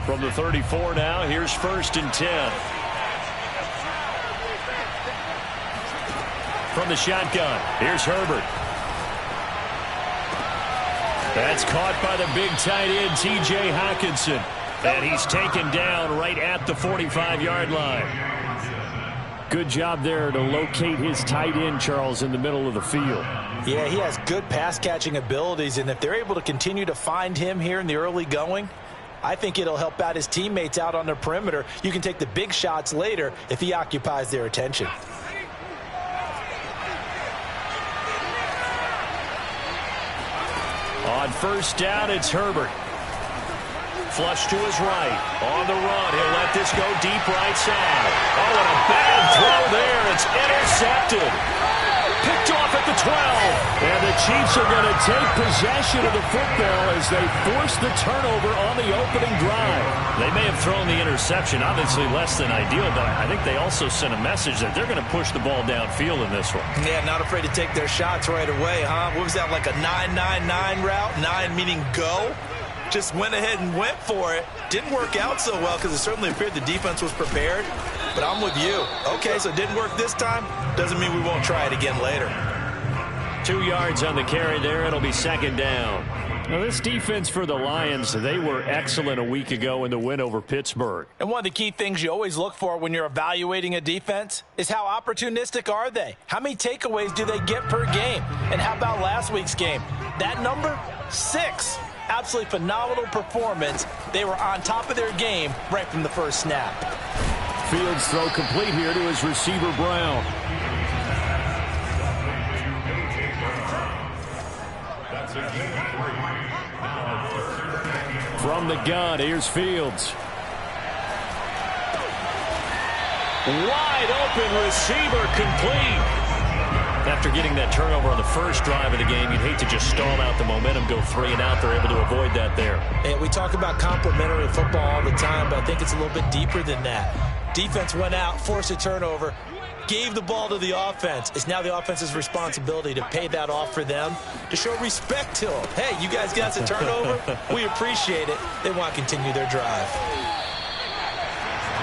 From the 34 now, here's 1st and 10. From the shotgun, here's Herbert. That's caught by the big tight end, T.J. Hockenson. And he's taken down right at the 45-yard line. Good job there to locate his tight end, Charles, in the middle of the field. Yeah, he has good pass-catching abilities, and if they're able to continue to find him here in the early going, I think it'll help out his teammates out on the perimeter. You can take the big shots later if he occupies their attention. On 1st down, it's Herbert. Flush to his right. On the run, he'll let this go deep right side. Oh, and a bad throw there. It's intercepted. Picked off at the 12. And the Chiefs are going to take possession of the football as they force the turnover on the opening drive. They may have thrown the interception, obviously less than ideal, but I think they also sent a message that they're going to push the ball downfield in this one. Yeah, not afraid to take their shots right away, huh? What was that, like a 9-9-9 route? 9 meaning go? Just went ahead and went for it. Didn't work out so well because it certainly appeared the defense was prepared. But I'm with you. Okay, so it didn't work this time. Doesn't mean we won't try it again later. 2 yards on the carry there. It'll be 2nd down. Now, this defense for the Lions, they were excellent a week ago in the win over Pittsburgh. And one of the key things you always look for when you're evaluating a defense is how opportunistic are they? How many takeaways do they get per game? And how about last week's game? That number, 6. Absolutely phenomenal performance. They were on top of their game right from the first snap. Fields throw complete here to his receiver, Brown. From the gun, here's Fields. Wide open receiver, complete. After getting that turnover on the first drive of the game, you'd hate to just stall out the momentum, go 3 and out. They're able to avoid that there. And we talk about complementary football all the time, but I think it's a little bit deeper than that. Defense went out, forced a turnover, gave the ball to the offense. It's now the offense's responsibility to pay that off for them, to show respect to them. Hey, you guys got us a turnover. We appreciate it. They want to continue their drive.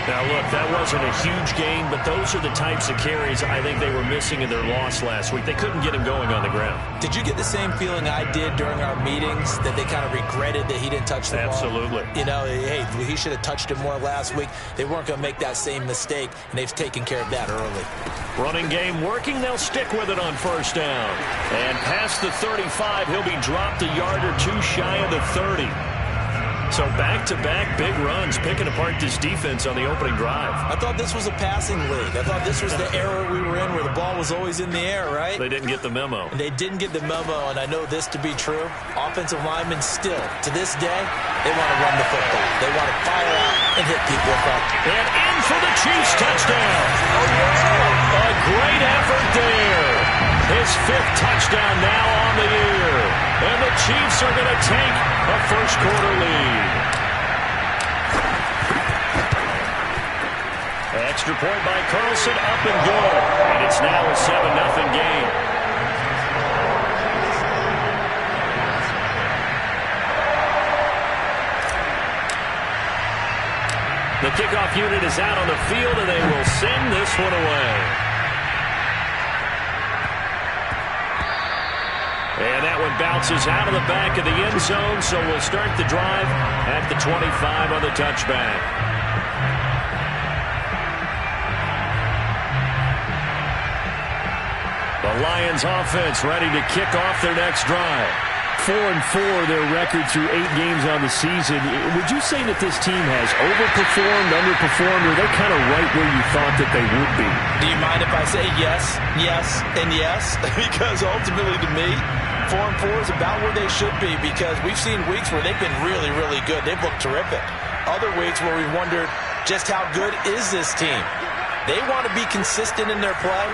Now, look, that wasn't a huge gain, but those are the types of carries I think they were missing in their loss last week. They couldn't get him going on the ground. Did you get the same feeling I did during our meetings, that they kind of regretted that he didn't touch the ball? Absolutely. You know, hey, he should have touched it more last week. They weren't going to make that same mistake, and they've taken care of that early. Running game working. They'll stick with it on 1st down. And past the 35, he'll be dropped a yard or 2 shy of the 30. So back-to-back big runs, picking apart this defense on the opening drive. I thought this was a passing league. I thought this was the era we were in where the ball was always in the air, right? They didn't get the memo. They didn't get the memo, and I know this to be true. Offensive linemen still, to this day, they want to run the football. They want to fire out and hit people in front. And in for the Chiefs touchdown. A great effort there. His 5th touchdown now on the year. And the Chiefs are going to take a first-quarter lead. Extra point by Carlson, up and good. And it's now a 7-0 game. The kickoff unit is out on the field, and they will send this one away. And that one bounces out of the back of the end zone, so we'll start the drive at the 25 on the touchback. The Lions offense ready to kick off their next drive. 4-4 their record through 8 games on the season. Would you say that this team has overperformed, underperformed, or they're kind of right where you thought that they would be? Do you mind if I say yes, yes, and yes? Because ultimately to me, 4-4 is about where they should be, because we've seen weeks where they've been really, really good. They've looked terrific. Other weeks where we wondered just how good is this team. They want to be consistent in their play,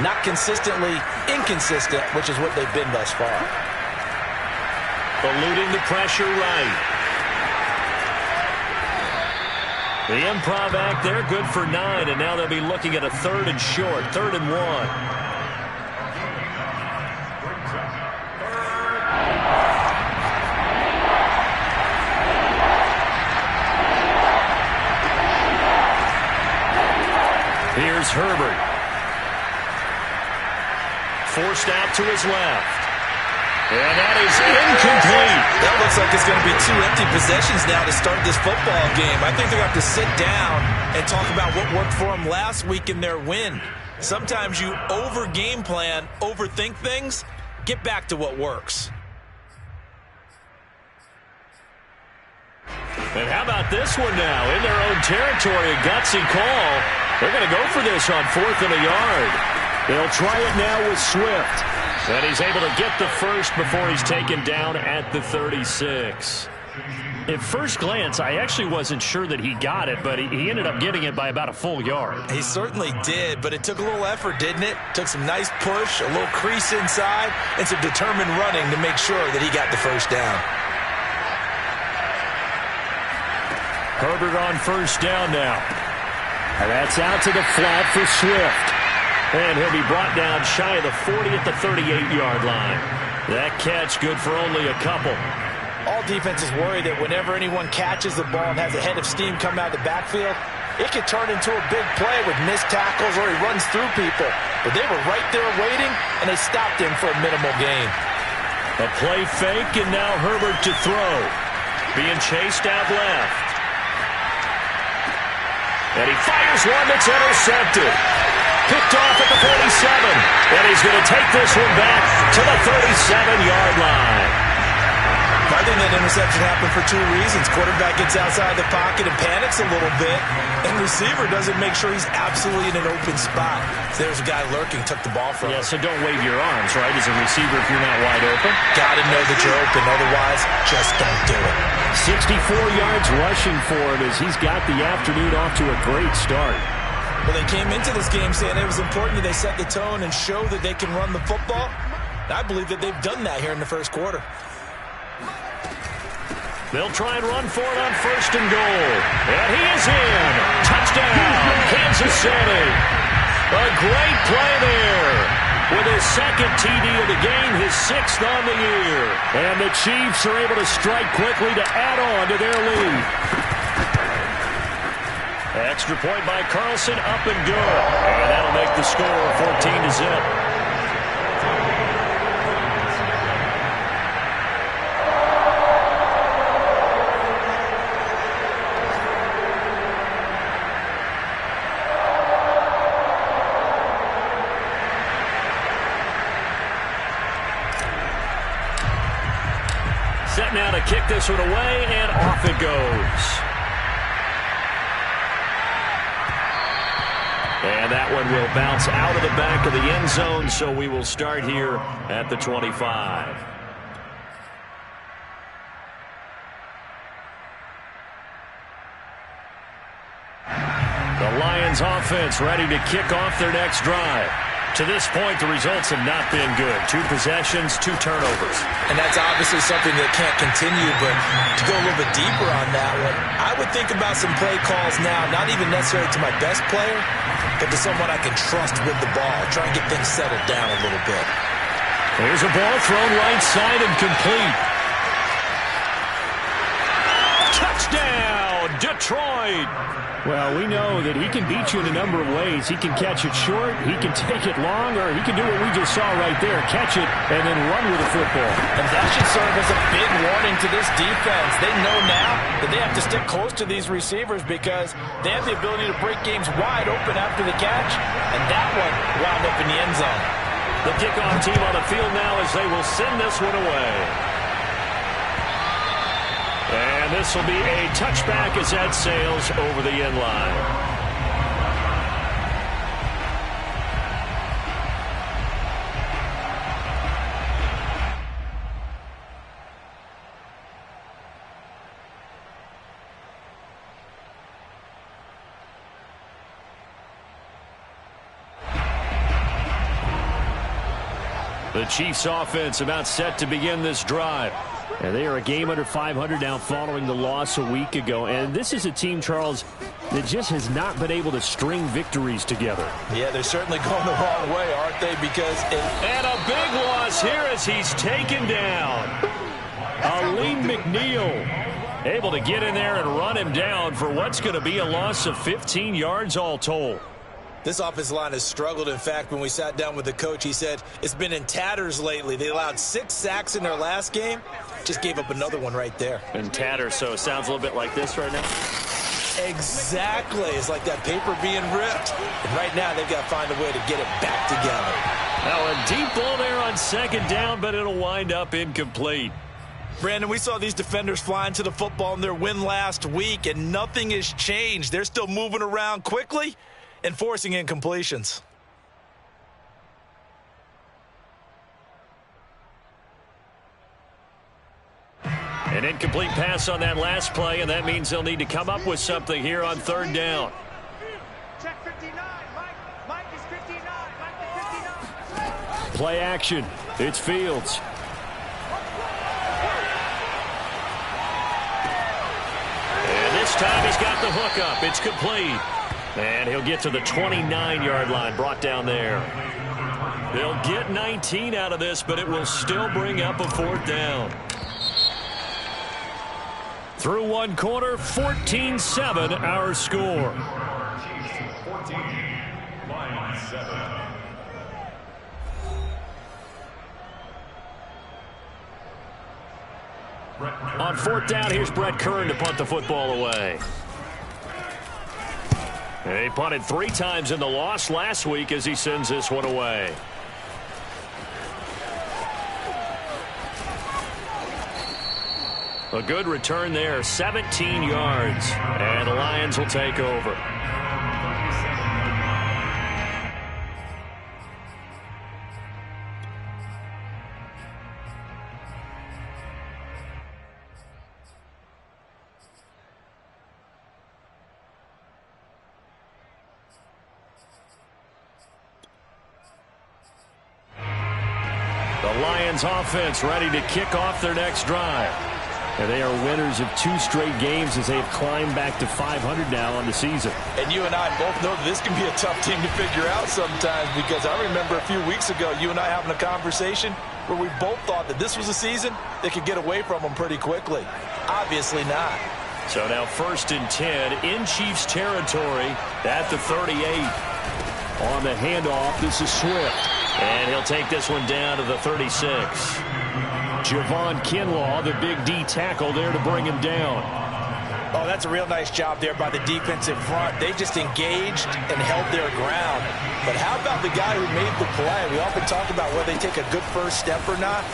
not consistently inconsistent, which is what they've been thus far. Eluding the pressure right. The improv act there, good for 9, and now they'll be looking at a 3rd and short, 3rd and 1. is Herbert. Forced out to his left. And that is incomplete. That looks like it's going to be 2 empty possessions now to start this football game. I think they're going to have to sit down and talk about what worked for them last week in their win. Sometimes you over-game plan, overthink things. Get back to what works. And how about this one now? In their own territory, a gutsy call. They're going to go for this on 4th and a yard. They'll try it now with Swift. And he's able to get the first before he's taken down at the 36. At first glance, I actually wasn't sure that he got it, but he ended up getting it by about a full yard. He certainly did, but it took a little effort, didn't it? Took some nice push, a little crease inside, and some determined running to make sure that he got the first down. Herbert on first down now. And that's out to the flat for Swift. And he'll be brought down shy of the 40 at the 38-yard line. That catch good for only a couple. All defenses worry that whenever anyone catches the ball and has a head of steam come out of the backfield, it could turn into a big play with missed tackles or he runs through people. But they were right there waiting, and they stopped him for a minimal gain. A play fake, and now Herbert to throw. Being chased out left. And he fires one that's intercepted. Picked off at the 47. And he's going to take this one back to the 37-yard line. I think that interception happened for 2 reasons. Quarterback gets outside the pocket and panics a little bit. And receiver doesn't make sure he's absolutely in an open spot. So there's a guy lurking, took the ball from him. Yeah, so don't wave your arms, right, as a receiver if you're not wide open. Got to know that you're open. Otherwise, just don't do it. 64 yards rushing for him as he's got the afternoon off to a great start. Well, they came into this game saying it was important that they set the tone and show that they can run the football. I believe that they've done that here in the first quarter. They'll try and run for it on 1st and goal. And he is in. Touchdown, Kansas City. A great play there. With his 2nd TD of the game, his 6th on the year. And the Chiefs are able to strike quickly to add on to their lead. Extra point by Carlson, up and good. And that'll make the score 14-0. Set now to kick this one away, and off it goes. And that one will bounce out of the back of the end zone, so we will start here at the 25. The Lions offense ready to kick off their next drive. To this point, the results have not been good. 2 possessions, 2 turnovers. And that's obviously something that can't continue, but to go a little bit deeper on that one, I would think about some play calls now, not even necessarily to my best player, but to someone I can trust with the ball. Try and get things settled down a little bit. There's a ball thrown right side and complete. Touchdown, Detroit! Well, we know that he can beat you in a number of ways. He can catch it short, he can take it long, or he can do what we just saw right there, catch it and then run with the football. And that should serve as a big warning to this defense. They know now that they have to stick close to these receivers because they have the ability to break games wide open after the catch, and that one wound up in the end zone. The kickoff team on the field now as they will send this one away. And this will be a touchback as that sails over the end line. The Chiefs offense about set to begin this drive. And they are a game under 500 now following the loss a week ago. And this is a team, Charles, that just has not been able to string victories together. Yeah, they're certainly going the wrong way, aren't they? Because and a big loss here as he's taken down. Aleem McNeil able to get in there and run him down for what's going to be a loss of 15 yards all told. This offensive line has struggled. In fact, when we sat down with the coach, he said it's been in tatters lately. They allowed 6 sacks in their last game. Just gave up another one right there. In tatters, so it sounds a little bit like this right now? Exactly. It's like that paper being ripped. And right now, they've got to find a way to get it back together. Now a deep ball there on second down, but it'll wind up incomplete. Brandon, we saw these defenders flying to the football in their win last week, and nothing has changed. They're still moving around quickly and forcing incompletions. An incomplete pass on that last play, and that means they'll need to come up with something here on third down. Check 59. Mike is 59. Mike is 59. Play action. It's Fields. And this time he's got the hook up. It's complete. And he'll get to the 29-yard line, brought down there. They'll get 19 out of this, but it will still bring up a fourth down. Through one quarter, 14-7 our score. 14, Lions 7. On fourth down, here's Brett Kern to punt the football away. And he punted 3 times in the loss last week as he sends this one away. A good return there, 17 yards. And the Lions will take over. The Lions offense ready to kick off their next drive. And they are winners of 2 straight games as they have climbed back to 500 now on the season. And you and I both know this can be a tough team to figure out sometimes, because I remember a few weeks ago you and I having a conversation where we both thought that this was a season that could get away from them pretty quickly. Obviously not. So now 1st and 10 in Chiefs territory at the 38. On the handoff, this is Swift. And he'll take this one down to the 36. Javon Kinlaw, the big D tackle there to bring him down. Oh, that's a real nice job there by the defensive front. They just engaged and held their ground. But how about the guy who made the play? We often talk about whether they take a good first step or not.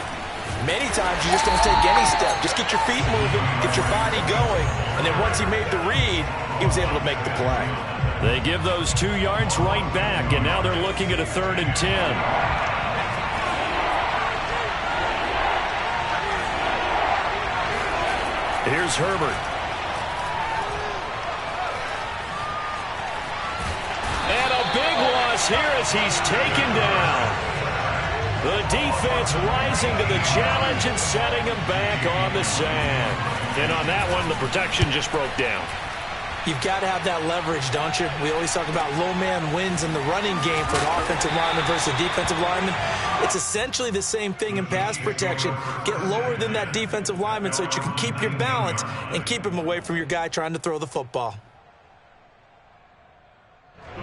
Many times you just don't take any step. Just get your feet moving, get your body going. And then once he made the read, he was able to make the play. They give those 2 yards right back, and now they're looking at a 3rd and 10. Here's Herbert. And a big loss here as he's taken down. The defense rising to the challenge and setting him back on the sand. And on that one, the protection just broke down. You've got to have that leverage, don't you? We always talk about low man wins in the running game for an offensive lineman versus a defensive lineman. It's essentially the same thing in pass protection. Get lower than that defensive lineman so that you can keep your balance and keep him away from your guy trying to throw the football. The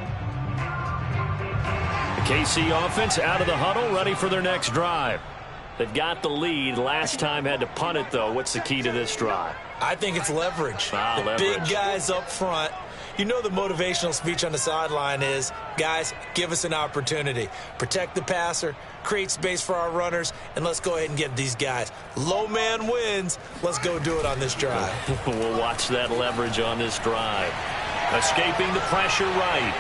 KC offense out of the huddle, ready for their next drive. They've got the lead. Last time had to punt it, though. What's the key to this drive? I think it's leverage. The leverage. Big guys up front. You know the motivational speech on the sideline is, guys, give us an opportunity. Protect the passer, create space for our runners, and let's go ahead and get these guys. Low man wins. Let's go do it on this drive. We'll watch that leverage on this drive. Escaping the pressure right.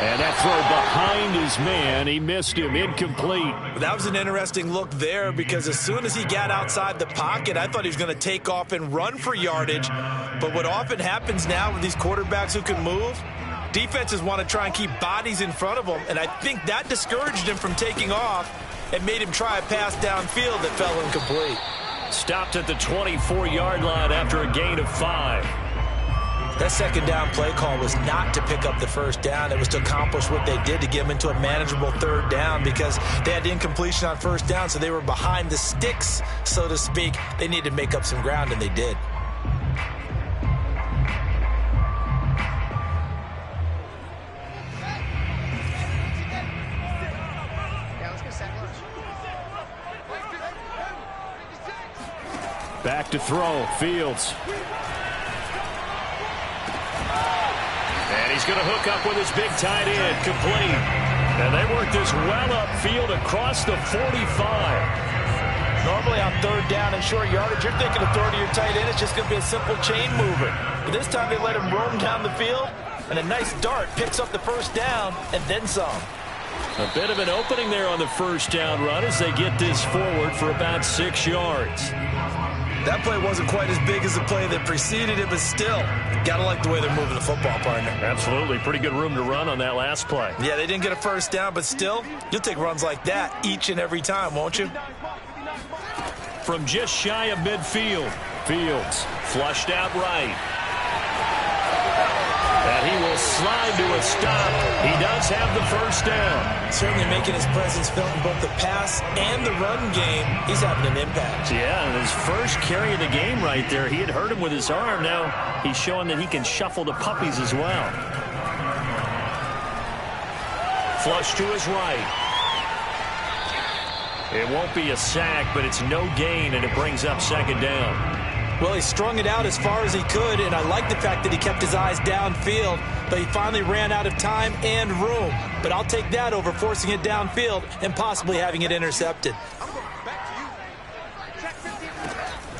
And that throw behind his man, he missed him, incomplete. That was an interesting look there, because as soon as he got outside the pocket, I thought he was going to take off and run for yardage. But what often happens now with these quarterbacks who can move, defenses want to try and keep bodies in front of them, and I think that discouraged him from taking off and made him try a pass downfield that fell incomplete. Stopped at the 24-yard line after a gain of 5. That second down play call was not to pick up the first down. It was to accomplish what they did to get them into a manageable third down, because they had incompletion on first down, so they were behind the sticks, so to speak. They needed to make up some ground, and they did. Back to throw. Fields. And he's going to hook up with his big tight end. Complete. And they work this well upfield across the 45. Normally on third down and short yardage, you're thinking of throwing to your tight end. It's just going to be a simple chain mover. But this time they let him roam down the field, and a nice dart picks up the first down and then some. A bit of an opening there on the first down run as they get this forward for about 6 yards. That play wasn't quite as big as the play that preceded it, but still, gotta like the way they're moving the football, partner. Absolutely. Pretty good room to run on that last play. Yeah, they didn't get a first down, but still, you'll take runs like that each and every time, won't you? From just shy of midfield, Fields flushed out right. And he will slide to a stop. He does have the first down. Certainly making his presence felt in both the pass and the run game. He's having an impact. Yeah, and his first carry of the game right there. He had hurt him with his arm. Now he's showing that he can shuffle the puppies as well. Flush to his right. It won't be a sack, but it's no gain, and it brings up second down. Well, he strung it out as far as he could, and I like the fact that he kept his eyes downfield, but he finally ran out of time and room. But I'll take that over forcing it downfield and possibly having it intercepted.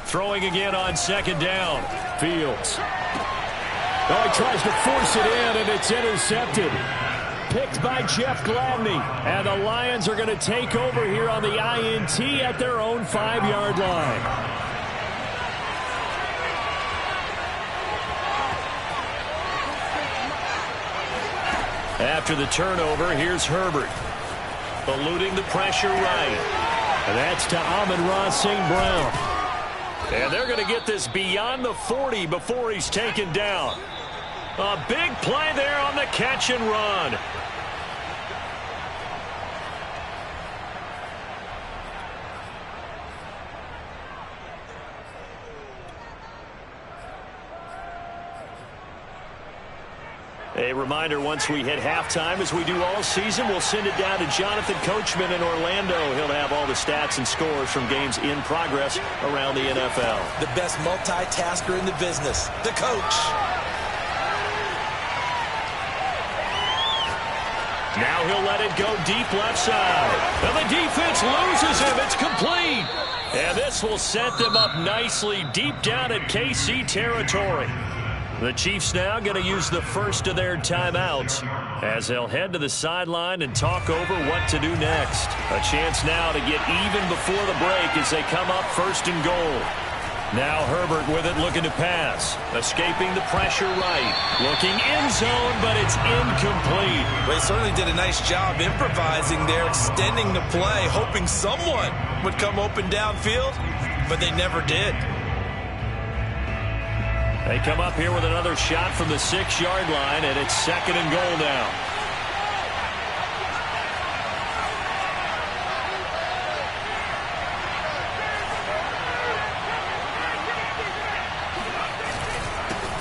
Throwing again on second down. Fields. Oh, he tries to force it in, and it's intercepted. Picked by Jeff Gladney. And the Lions are going to take over here on the INT at their own 5-yard line. After the turnover, here's Herbert. Eluding the pressure right. And that's to Amon-Ra St. Brown. And they're going to get this beyond the 40 before he's taken down. A big play there on the catch and run. A reminder, once we hit halftime, as we do all season, we'll send it down to Jonathan Coachman in Orlando. He'll have all the stats and scores from games in progress around the NFL. The best multitasker in the business, the coach. Now he'll let it go deep left side. And the defense loses him. It's complete. And this will set them up nicely deep down at KC territory. The Chiefs now going to use the first of their timeouts as they'll head to the sideline and talk over what to do next. A chance now to get even before the break as they come up first and goal. Now Herbert with it, looking to pass. Escaping the pressure right. Looking in zone, but it's incomplete. Well, he certainly did a nice job improvising there, extending the play, hoping someone would come open downfield, but they never did. They come up here with another shot from the 6-yard line, and it's second and goal now.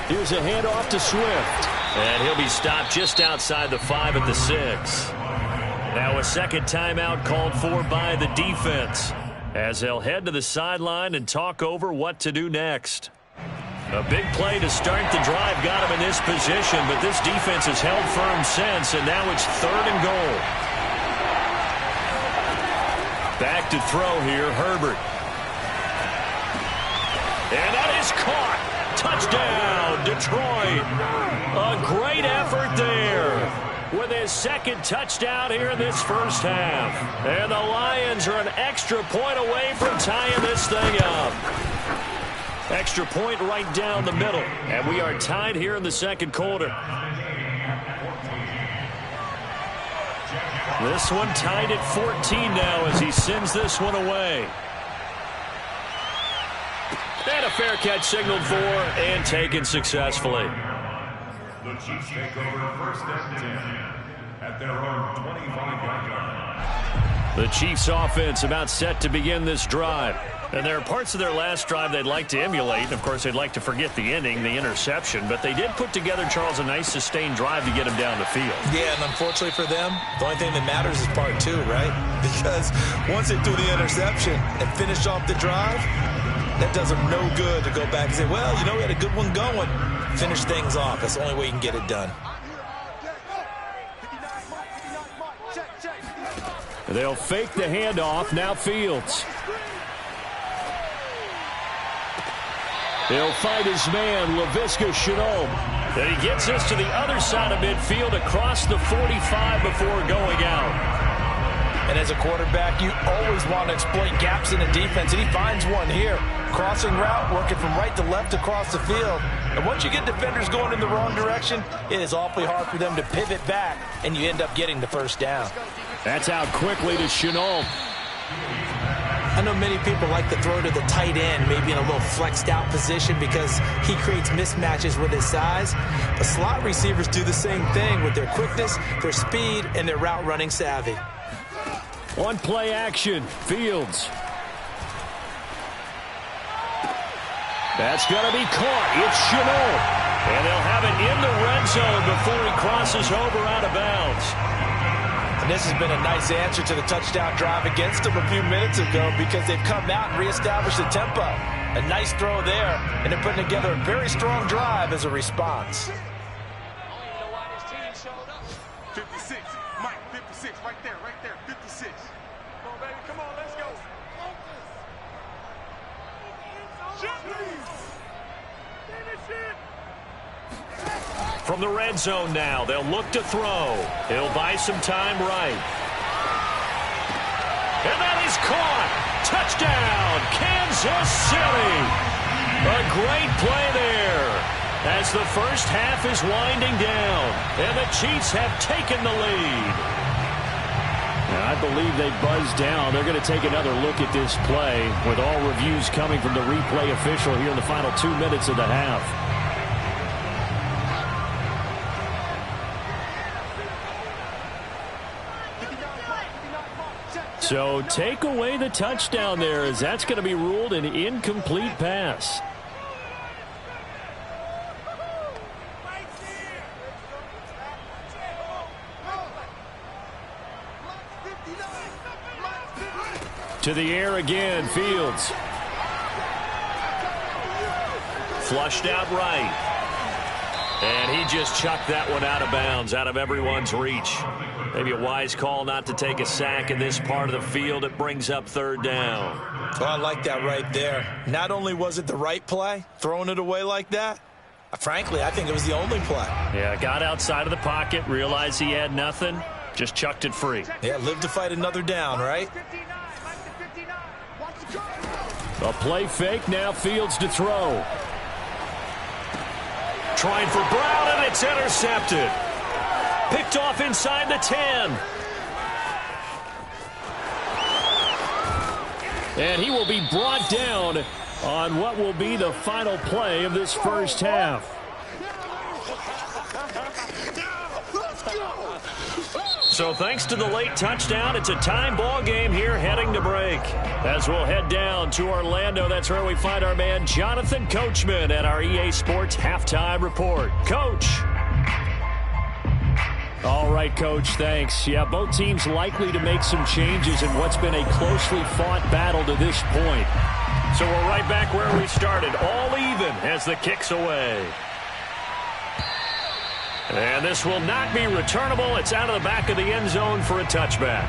Here's a handoff to Swift. And he'll be stopped just outside the 5 at the 6. Now a second timeout called for by the defense as they'll head to the sideline and talk over what to do next. A big play to start the drive got him in this position, but this defense has held firm since, and now it's third and goal. Back to throw here, Herbert. And that is caught. Touchdown, Detroit. A great effort there with his second touchdown here in this first half. And the Lions are an extra point away from tying this thing up. Extra point right down the middle. And we are tied here in the second quarter. This one tied at 14 now as he sends this one away. And a fair catch signaled for and taken successfully. The Chiefs take over first and 10 at their own 25-yard line. The Chiefs offense about set to begin this drive. And there are parts of their last drive they'd like to emulate. And, of course, they'd like to forget the ending, the interception. But they did put together, Charles, a nice sustained drive to get him down the field. Yeah, and unfortunately for them, the only thing that matters is part 2, right? Because once they threw the interception and finished off the drive, That does them no good to go back and say, well, you know, we had a good one going. Finish things off. That's the only way you can get it done. They'll fake the handoff. Now Fields. He'll find his man, Laviska Shenault. And he gets us to the other side of midfield across the 45 before going out. And as a quarterback, you always want to exploit gaps in the defense, and he finds one here. Crossing route, working from right to left across the field. And once you get defenders going in the wrong direction, it is awfully hard for them to pivot back, and you end up getting the first down. That's out quickly to Shenault. I know many people like to throw to the tight end, maybe in a little flexed out position because he creates mismatches with his size. But slot receivers do the same thing with their quickness, their speed, and their route running savvy. On play action, Fields. That's going to be caught. It's Shenault. And they'll have it in the red zone before he crosses over out of bounds. And this has been a nice answer to the touchdown drive against them a few minutes ago because they've come out and reestablished the tempo. A nice throw there, and they're putting together a very strong drive as a response. 56, Mike, 56, right there, 56. Come on, baby, come on, let's go. Finish it. From the red zone now, they'll look to throw. He'll buy some time right. And that is caught. Touchdown, Kansas City. A great play there as the first half is winding down, and the Chiefs have taken the lead. Now, I believe they buzzed down. They're going to take another look at this play with all reviews coming from the replay official here in the final 2 minutes of the half. So take away the touchdown there, as that's going to be ruled an incomplete pass. To the air again, Fields. Flushed out right. And he just chucked that one out of bounds, out of everyone's reach. Maybe a wise call not to take a sack in this part of the field. It brings up third down. Well, I like that right there. Not only was it the right play, throwing it away like that, frankly, I think it was the only play. Yeah, got outside of the pocket, realized he had nothing, just chucked it free. Yeah, live to fight another down, right? A play fake, now Fields to throw. Trying for Brown, and it's intercepted. Picked off inside the 10. And he will be brought down on what will be the final play of this first half. So thanks to the late touchdown, it's a time ball game here heading to break. As we'll head down to Orlando, that's where we find our man Jonathan Coachman at our EA Sports Halftime Report. Coach. All right, Coach, thanks. Yeah, both teams likely to make some changes in what's been a closely fought battle to this point. So we're right back where we started, all even as the kick's away. And this will not be returnable. It's out of the back of the end zone for a touchback.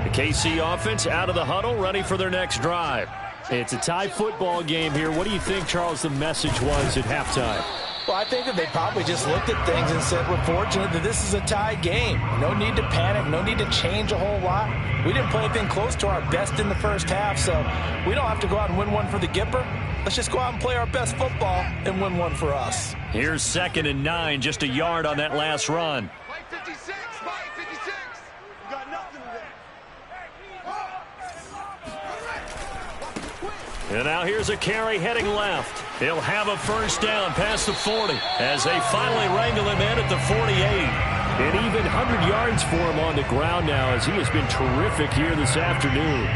The KC offense out of the huddle, ready for their next drive. It's a tie football game here. What do you think, Charles, the message was at halftime? Well, I think that they probably just looked at things and said, we're fortunate that this is a tie game. No need to panic. No need to change a whole lot. We didn't play anything close to our best in the first half, so we don't have to go out and win one for the Gipper. Let's just go out and play our best football and win one for us. Here's 2nd and 9, just a yard on that last run. Mike 56, Mike 56. You got nothing there. And now here's a carry heading left. He'll have a first down past the 40 as they finally wrangle him in at the 48. And even 100 yards for him on the ground now as he has been terrific here this afternoon.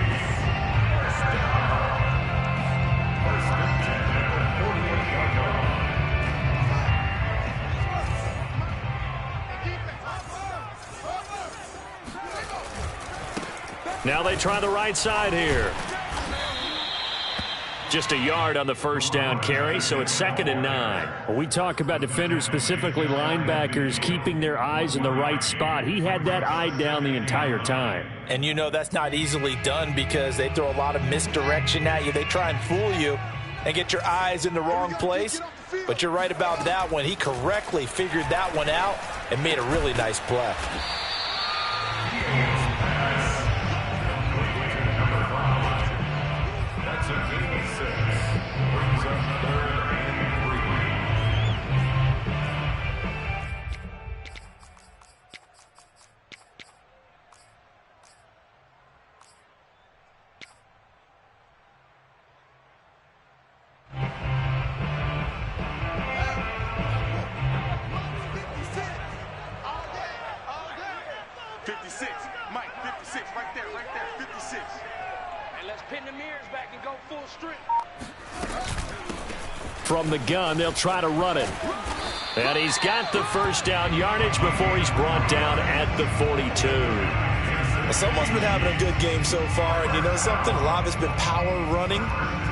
Now they try the right side here. Just a yard on the first down carry, so it's 2nd and 9. When we talk about defenders, specifically linebackers, keeping their eyes in the right spot. He had that eye down the entire time. And you know that's not easily done because they throw a lot of misdirection at you. They try and fool you and get your eyes in the wrong place. But you're right about that one. He correctly figured that one out and made a really nice play. That's a gain of 6. Brings up 3rd and 56. Mike, 56. Right there, 56. And let's pin the mirrors back and go full strength. From the gun, they'll try to run it. And he's got the first down yardage before he's brought down at the 42. Well, someone's been having a good game so far, and you know something? A lot of it's been power running.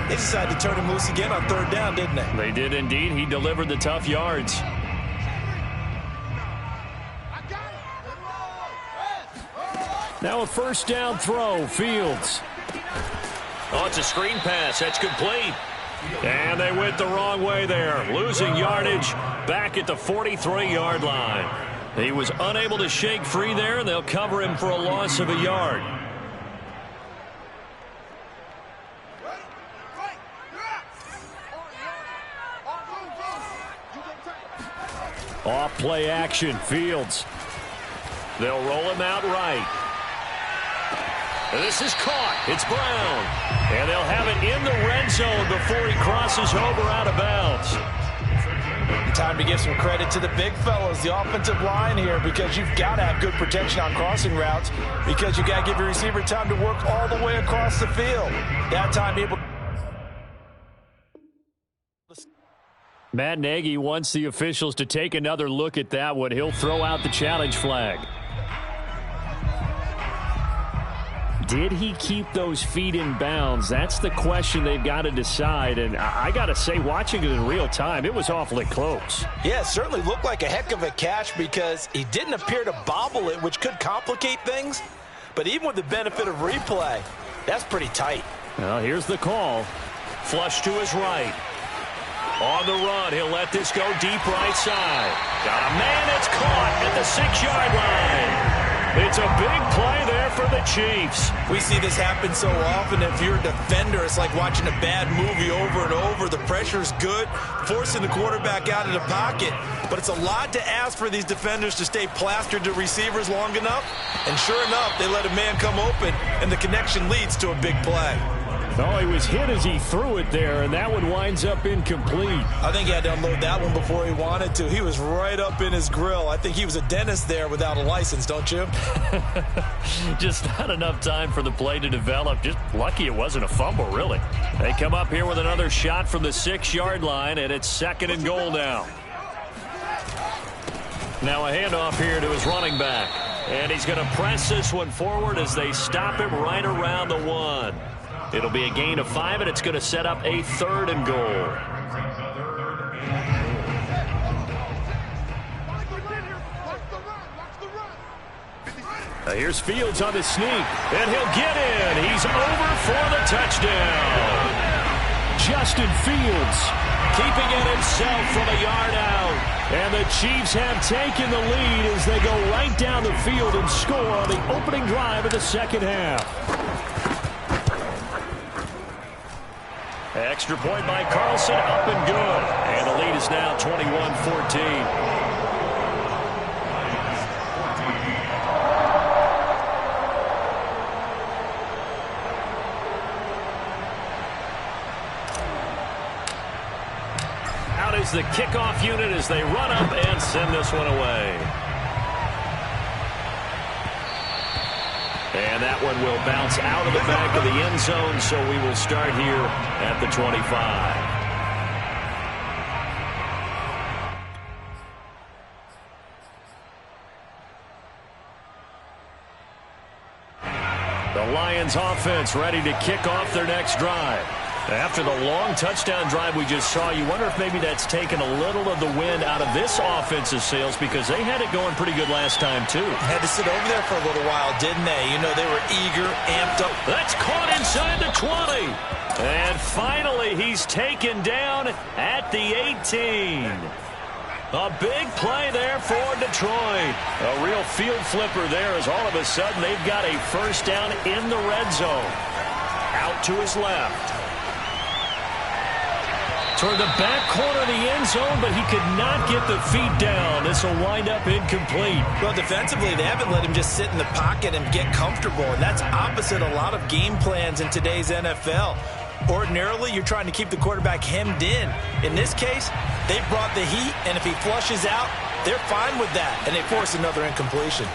They decided to turn him loose again on 3rd down, didn't they? They did indeed. He delivered the tough yards. Now a first down throw, Fields. Oh, it's a screen pass. That's complete. And they went the wrong way there. Losing yardage back at the 43-yard line. He was unable to shake free there, and they'll cover him for a loss of a yard. Off play action, Fields. They'll roll him out right. This is caught. It's Brown. And they'll have it in the red zone before he crosses over out of bounds. Time to give some credit to the big fellas, the offensive line here, because you've got to have good protection on crossing routes because you've got to give your receiver time to work all the way across the field. That time able. Matt Nagy wants the officials to take another look at that one. He'll throw out the challenge flag. Did he keep those feet in bounds? That's the question they've got to decide. And I got to say, watching it in real time, it was awfully close. Yeah, it certainly looked like a heck of a catch because he didn't appear to bobble it, which could complicate things. But even with the benefit of replay, that's pretty tight. Well, here's the call. Flush to his right. On the run, he'll let this go deep right side. Got a man that's caught at the 6-yard line. It's a big play there for the Chiefs. We see this happen so often. If you're a defender, it's like watching a bad movie over and over. The pressure's good, forcing the quarterback out of the pocket. But it's a lot to ask for these defenders to stay plastered to receivers long enough. And sure enough, they let a man come open, and the connection leads to a big play. Oh, he was hit as he threw it there, and that one winds up incomplete. I think he had to unload that one before he wanted to. He was right up in his grill. I think he was a dentist there without a license, don't you? Just not enough time for the play to develop. Just lucky it wasn't a fumble, really. They come up here with another shot from the 6-yard line, and it's 2nd and goal now. Now a handoff here to his running back. And he's going to press this one forward as they stop him right around the 1. It'll be a gain of 5, and it's going to set up a 3rd and goal. Here's Fields on the sneak, and he'll get in. He's over for the touchdown. Justin Fields keeping it himself from a yard out. And the Chiefs have taken the lead as they go right down the field and score on the opening drive of the second half. Extra point by Carlson, up and good. And the lead is now 21-14. Out is the kickoff unit as they run up and send this one away. And that one will bounce out of the back of the end zone, so we will start here at the 25. The Lions offense ready to kick off their next drive. After the long touchdown drive we just saw, you wonder if maybe that's taken a little of the wind out of this offense's sails, because they had it going pretty good last time too. Had to sit over there for a little while, didn't they? You know, they were eager, amped up. That's caught inside the 20. And finally, he's taken down at the 18. A big play there for Detroit. A real field flipper there, as all of a sudden they've got a first down in the red zone. Out to his left. Toward the back corner of the end zone, but he could not get the feet down. This will wind up incomplete. Well, defensively, they haven't let him just sit in the pocket and get comfortable, and that's opposite a lot of game plans in today's NFL. Ordinarily, you're trying to keep the quarterback hemmed in. In this case, they brought the heat, and if he flushes out, they're fine with that, and they force another incompletion.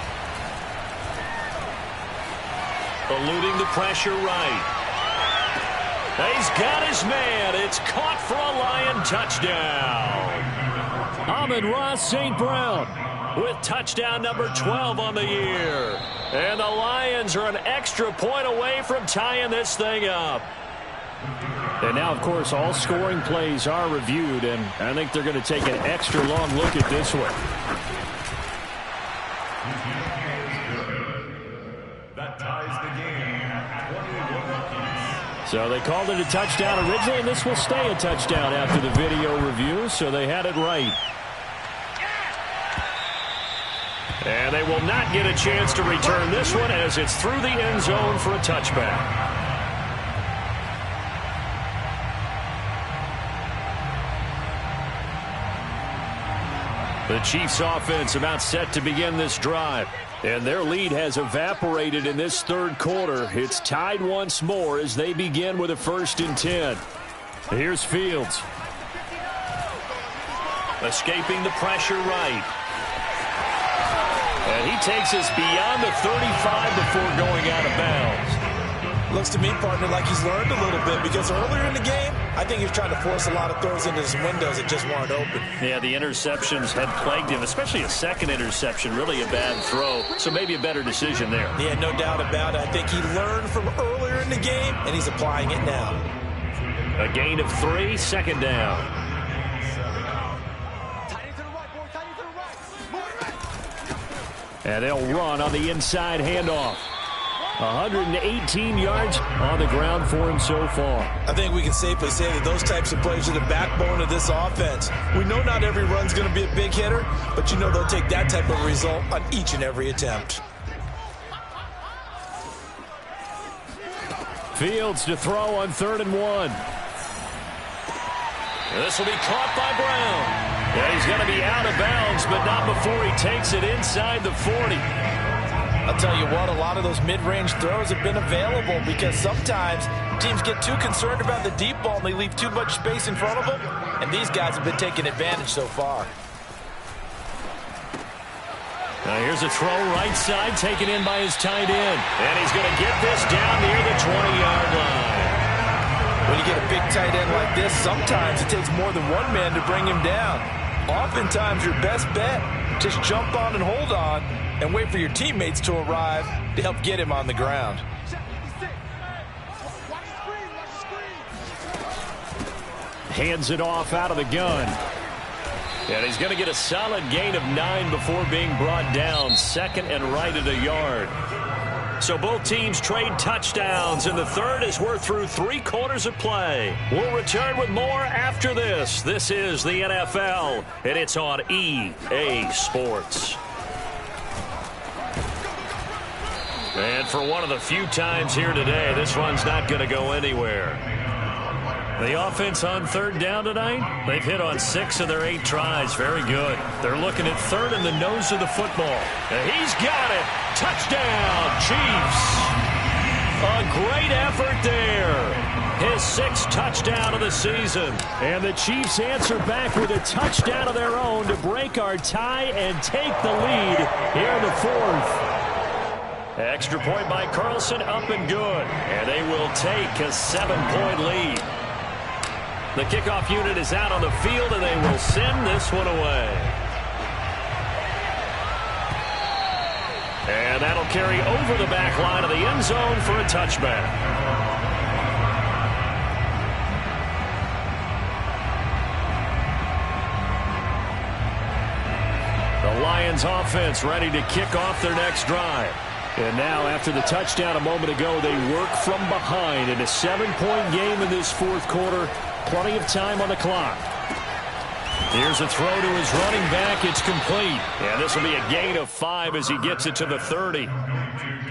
Eluding the pressure right. He's got his man. It's caught for a Lion touchdown. Amon-Ra St. Brown with touchdown number 12 on the year. And the Lions are an extra point away from tying this thing up. And now, of course, all scoring plays are reviewed, and I think they're going to take an extra long look at this one. That ties the game at 21 apiece. So they called it a touchdown originally, and this will stay a touchdown after the video review, so they had it right. And they will not get a chance to return this one as it's through the end zone for a touchback. The Chiefs offense about set to begin this drive. And their lead has evaporated in this third quarter. It's tied once more as they begin with a 1st and 10. Here's Fields. Escaping the pressure right. And he takes us beyond the 35 before going out of bounds. Looks to me, partner, like he's learned a little bit, because earlier in the game, I think he was trying to force a lot of throws into his windows that just weren't open. Yeah, the interceptions had plagued him, especially a second interception, really a bad throw. So maybe a better decision there. Yeah, no doubt about it. I think he learned from earlier in the game, and he's applying it now. A gain of 3, 2nd down. And they'll run on the inside handoff. 118 yards on the ground for him so far. I think we can safely say that those types of plays are the backbone of this offense. We know not every run's going to be a big hitter, but you know they'll take that type of result on each and every attempt. Fields to throw on 3rd and 1. This will be caught by Brown. Yeah, he's going to be out of bounds, but not before he takes it inside the 40. I'll tell you what, a lot of those mid-range throws have been available because sometimes teams get too concerned about the deep ball and they leave too much space in front of them, and these guys have been taking advantage so far. Now here's a throw right side taken in by his tight end, and he's going to get this down near the 20-yard line. When you get a big tight end like this, sometimes it takes more than one man to bring him down. Oftentimes your best bet, just jump on and hold on and wait for your teammates to arrive to help get him on the ground. Hands it off out of the gun. And he's going to get a solid gain of 9 before being brought down. 2nd and right at a yard. So both teams trade touchdowns, and the third as we're through 3 quarters of play. We'll return with more after this. This is the NFL, and it's on EA Sports. And for one of the few times here today, this one's not going to go anywhere. The offense on 3rd down tonight, they've hit on 6 of their 8 tries. Very good. They're looking at 3rd in the nose of the football. And he's got it. Touchdown, Chiefs. A great effort there. His 6th touchdown of the season. And the Chiefs answer back with a touchdown of their own to break our tie and take the lead here in the 4th. Extra point by Carlson, up and good. And they will take a 7-point lead. The kickoff unit is out on the field, and they will send this one away. And that'll carry over the back line of the end zone for a touchback. The Lions offense ready to kick off their next drive. And now, after the touchdown a moment ago, they work from behind in a 7-point game in this fourth quarter. Plenty of time on the clock. Here's a throw to his running back. It's complete. And this will be a gain of 5 as he gets it to the 30.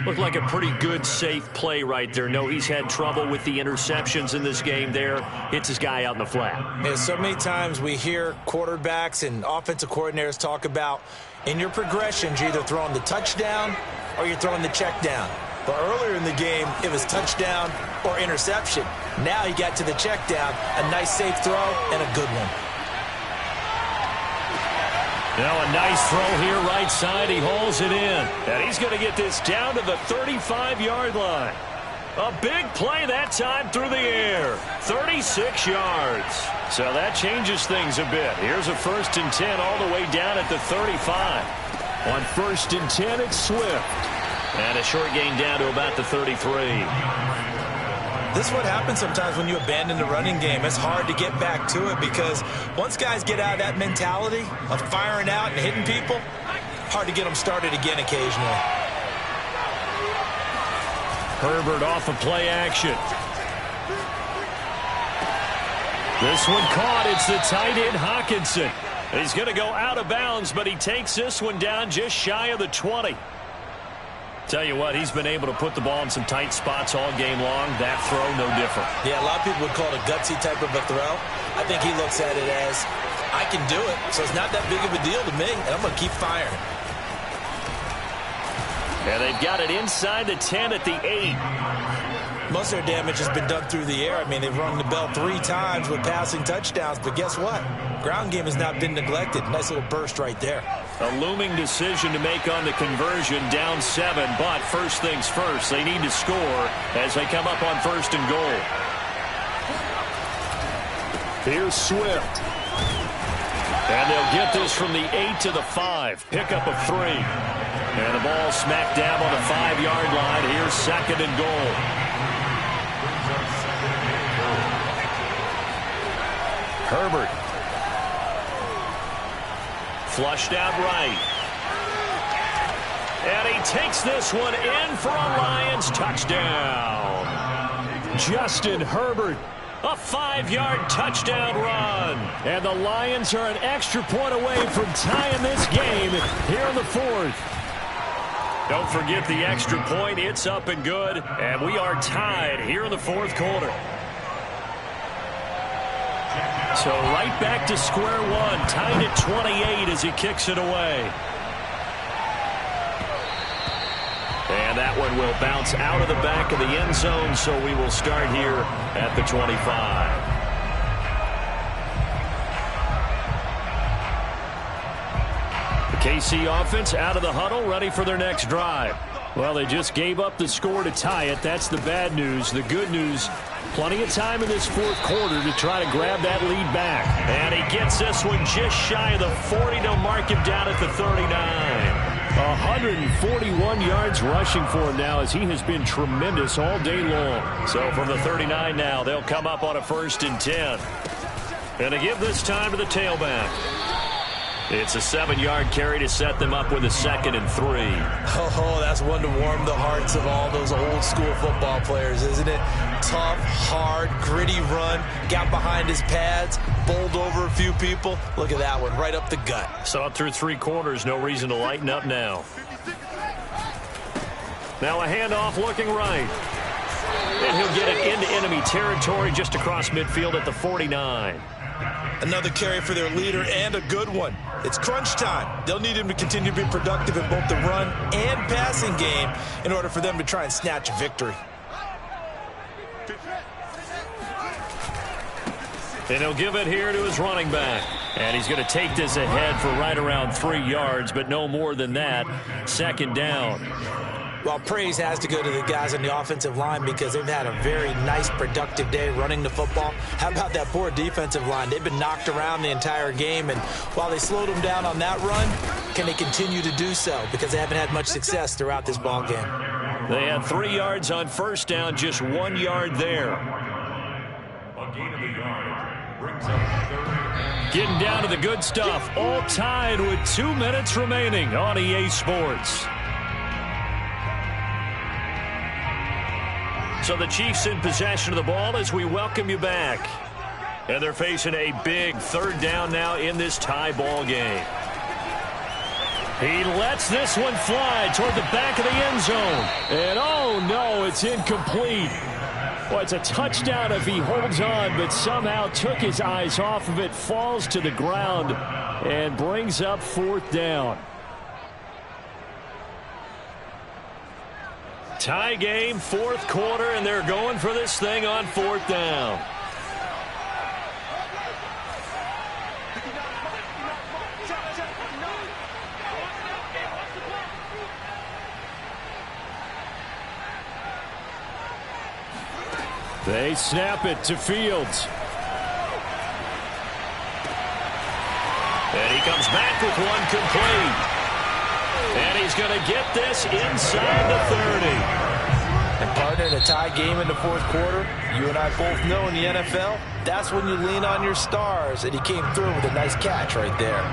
Looked like a pretty good, safe play right there. No, he's had trouble with the interceptions in this game there. Hits his guy out in the flat. Yeah, so many times we hear quarterbacks and offensive coordinators talk about in your progressions, you're either throwing the touchdown or you're throwing the check down. But earlier in the game, it was touchdown or interception. Now he got to the check down, a nice safe throw and a good one. Now a nice throw here right side. He hauls it in. And he's going to get this down to the 35-yard line. A big play that time through the air. 36 yards. So that changes things a bit. Here's a 1st and 10 all the way down at the 35. On 1st and 10, it's Swift. And a short gain down to about the 33. This is what happens sometimes when you abandon the running game. It's hard to get back to it because once guys get out of that mentality of firing out and hitting people, hard to get them started again occasionally. Herbert off of play action. This one caught. It's the tight end Hawkinson. He's going to go out of bounds, but he takes this one down just shy of the 20. Tell you what, he's been able to put the ball in some tight spots all game long. That throw, no different. Yeah, a lot of people would call it a gutsy type of a throw. I think he looks at it as, I can do it, so it's not that big of a deal to me, and I'm going to keep firing. And they've got it inside the 10 at the 8. Most of their damage has been done through the air. I mean, they've rung the bell 3 times with passing touchdowns, but guess what? Ground game has not been neglected. Nice little burst right there. A looming decision to make on the conversion, down 7, but first things first, they need to score as they come up on 1st and goal. Here's Swift. And they'll get this from the 8 to the 5. Pickup of 3. And the ball smack dab on the 5-yard line. Here's 2nd and goal. Herbert. Flushed out right. And he takes this one in for a Lions touchdown. Justin Herbert, a 5-yard touchdown run. And the Lions are an extra point away from tying this game here in the 4th. Don't forget the extra point. It's up and good. And we are tied here in the 4th quarter. So right back to square one, tied at 28 as he kicks it away. And that one will bounce out of the back of the end zone, so we will start here at the 25. The KC offense out of the huddle, ready for their next drive. Well, they just gave up the score to tie it. That's the bad news. The good news, plenty of time in this 4th quarter to try to grab that lead back. And he gets this one just shy of the 40 to mark him down at the 39. 141 yards rushing for him now as he has been tremendous all day long. So from the 39 now, they'll come up on a 1st and 10. And to give this time to the tailback. It's a 7-yard carry to set them up with a 2nd and 3. Oh, that's one to warm the hearts of all those old-school football players, isn't it? Tough, hard, gritty run, got behind his pads, bowled over a few people. Look at that one, right up the gut. Saw it through 3 quarters, no reason to lighten up now. Now a handoff looking right. And he'll get it into enemy territory just across midfield at the 49. Another carry for their leader and a good one. It's crunch time. They'll need him to continue to be productive in both the run and passing game in order for them to try and snatch a victory. And he'll give it here to his running back. And he's going to take this ahead for right around 3 yards, but no more than that. 2nd down. Well, praise has to go to the guys on the offensive line because they've had a very nice, productive day running the football. How about that poor defensive line? They've been knocked around the entire game, and while they slowed them down on that run, can they continue to do so? Because they haven't had much success throughout this ball game. They had 3 yards on first down, just 1 yard there. A gain of a yard brings up third and Getting down to the good stuff. All tied with 2 minutes remaining on EA Sports. So the Chiefs in possession of the ball as we welcome you back. And they're facing a big third down now in this tie ball game. He lets this one fly toward the back of the end zone. And oh no, it's incomplete. Well, it's a touchdown if he holds on, but somehow took his eyes off of it, falls to the ground, and brings up 4th down. Tie game, 4th quarter, and they're going for this thing on 4th down. They snap it to Fields. And he comes back with one complete. And he's going to get this inside the 30. And partner, in a tie game in the 4th quarter, you and I both know in the NFL, that's when you lean on your stars. And he came through with a nice catch right there.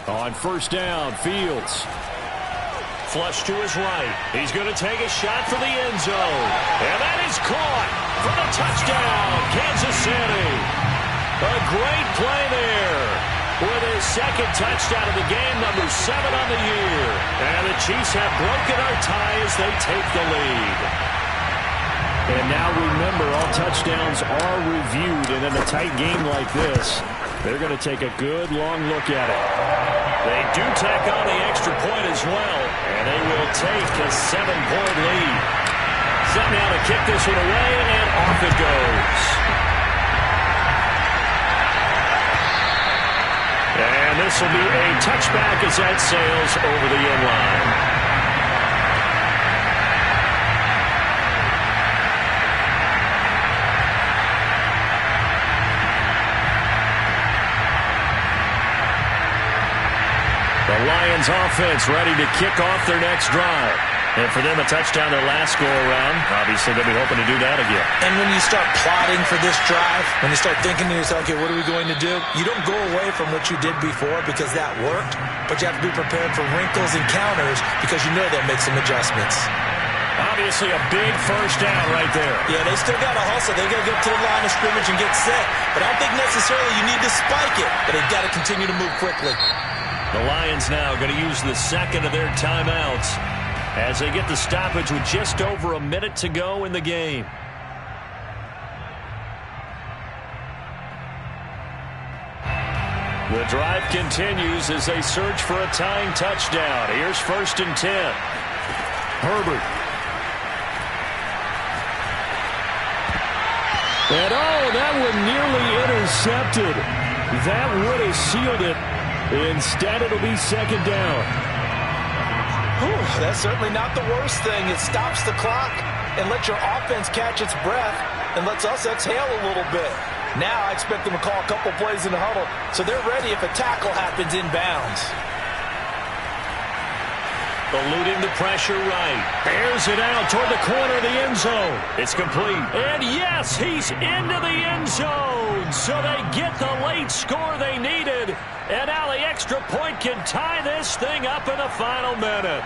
On first down, Fields. Flush to his right. He's going to take a shot for the end zone. And that is caught for the touchdown, Kansas City. A great play there with his second touchdown of the game, number 7 on the year. And the Chiefs have broken our tie as they take the lead. And now remember, all touchdowns are reviewed. And in a tight game like this, they're going to take a good long look at it. They do tack on the extra point as well, and they will take a 7-point lead. Set now to kick this one away, and off it goes. And this will be a touchback as that sails over the end line. The Lions offense ready to kick off their next drive. And for them, a touchdown their last go-around. Obviously, they'll be hoping to do that again. And when you start plotting for this drive, when you start thinking to yourself, okay, what are we going to do? You don't go away from what you did before because that worked, but you have to be prepared for wrinkles and counters because you know they'll make some adjustments. Obviously, a big first down right there. Yeah, they still got to hustle. They got to get to the line of scrimmage and get set. But I don't think necessarily you need to spike it, but they've got to continue to move quickly. The Lions now going to use the second of their timeouts as they get the stoppage with just over a minute to go in the game. The drive continues as they search for a tying touchdown. Here's 1st and 10. Herbert. And oh, that one nearly intercepted. That would have sealed it. Instead, it'll be 2nd down. Whew, that's certainly not the worst thing. It stops the clock and lets your offense catch its breath and lets us exhale a little bit. Now I expect them to call a couple plays in the huddle so they're ready if a tackle happens inbounds. Eluding the pressure right. Airs it out toward the corner of the end zone. It's complete. And yes, he's into the end zone. So they get the late score they needed. And now the extra point can tie this thing up in the final minute.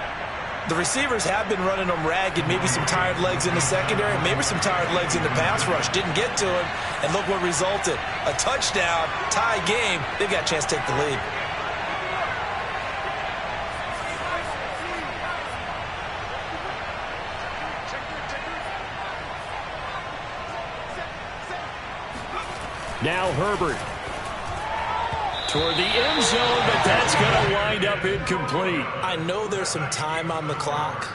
The receivers have been running them ragged. Maybe some tired legs in the secondary. Maybe some tired legs in the pass rush. Didn't get to him. And look what resulted. A touchdown, tie game. They've got a chance to take the lead. Now Herbert. Toward the end zone, but that's going to wind up incomplete. I know there's some time on the clock,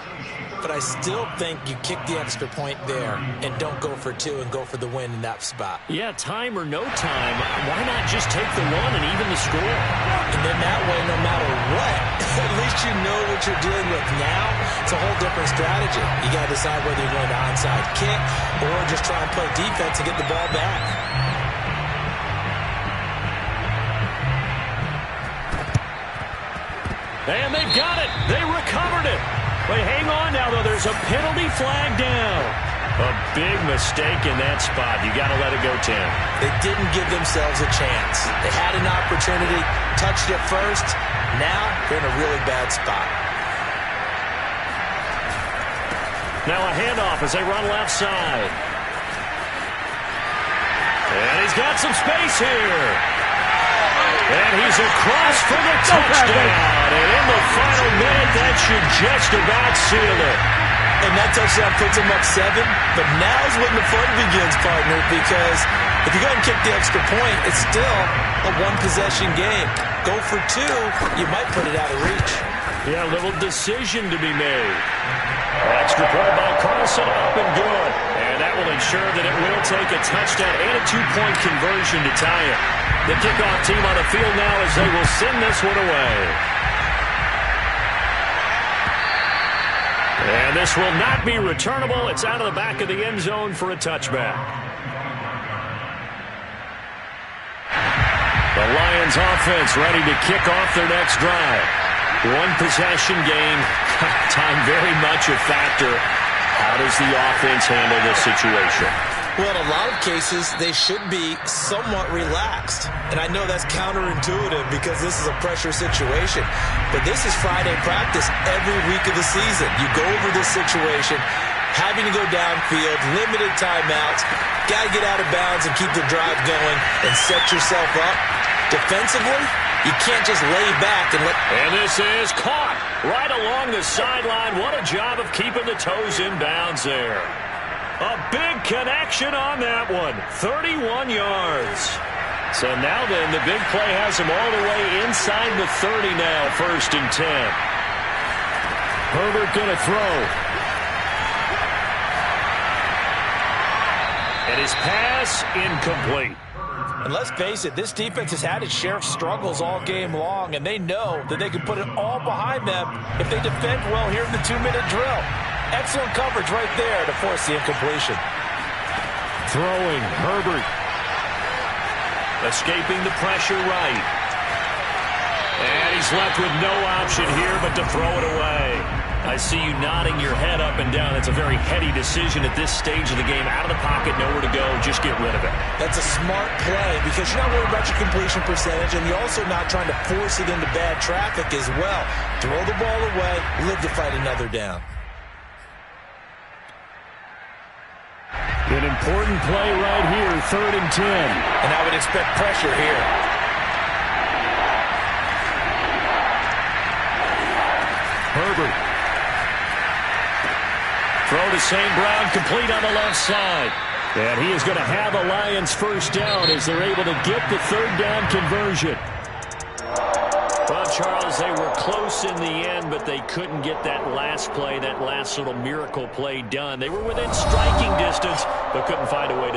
but I still think you kick the extra point there and don't go for 2 and go for the win in that spot. Yeah, time or no time, why not just take the 1 and even the score? And then that way, no matter what, At least you know what you're dealing with. Now, it's a whole different strategy. You got to decide whether you're going to onside kick or just try and play defense and get the ball back. And they've got it. They recovered it. But hang on now, though. There's a penalty flag down. A big mistake in that spot. You got to let it go, Tim. They didn't give themselves a chance. They had an opportunity, touched it first. Now they're in a really bad spot. Now a handoff as they run left side. And he's got some space here. And he's across for the touchdown. And in the final minute, that should just about seal it. And that touchdown puts him up 7. But now's when the fun begins, partner, because if you go and kick the extra point, it's still a one-possession game. Go for 2, you might put it out of reach. Yeah, a little decision to be made. Extra point by Carlson, up and good. And that will ensure that it will take a touchdown and a 2-point conversion to tie it. The kickoff team on the field now as they will send this one away. And this will not be returnable. It's out of the back of the end zone for a touchback. The Lions offense ready to kick off their next drive. One possession game. Time very much a factor. How does the offense handle this situation? Well, in a lot of cases, they should be somewhat relaxed. And I know that's counterintuitive because this is a pressure situation. But this is Friday practice every week of the season. You go over this situation, having to go downfield, limited timeouts, got to get out of bounds and keep the drive going and set yourself up. Defensively, you can't just lay back and let... And this is caught right along the sideline. What a job of keeping the toes in bounds there. A big connection on that one. 31 yards. So now then, the big play has him all the way inside the 30 now, 1st and 10. Herbert going to throw. And his pass incomplete. And let's face it, this defense has had its share of struggles all game long, and they know that they can put it all behind them if they defend well here in the 2-minute drill. Excellent coverage right there to force the incompletion. Throwing, Herbert. Escaping the pressure right. And he's left with no option here but to throw it away. I see you nodding your head up and down. That's a very heady decision at this stage of the game. Out of the pocket, nowhere to go. Just get rid of it. That's a smart play because you're not worried about your completion percentage, and you're also not trying to force it into bad traffic as well. Throw the ball away, live to fight another down. An important play right here, 3rd and 10. And I would expect pressure here. Herbert. Throw to St. Brown, complete on the left side. And he is going to have a Lions first down as they're able to get the 3rd down conversion. Well, Charles, they were close in the end, but they couldn't get that last play, that last little miracle play done. They were within striking distance, but couldn't find a way to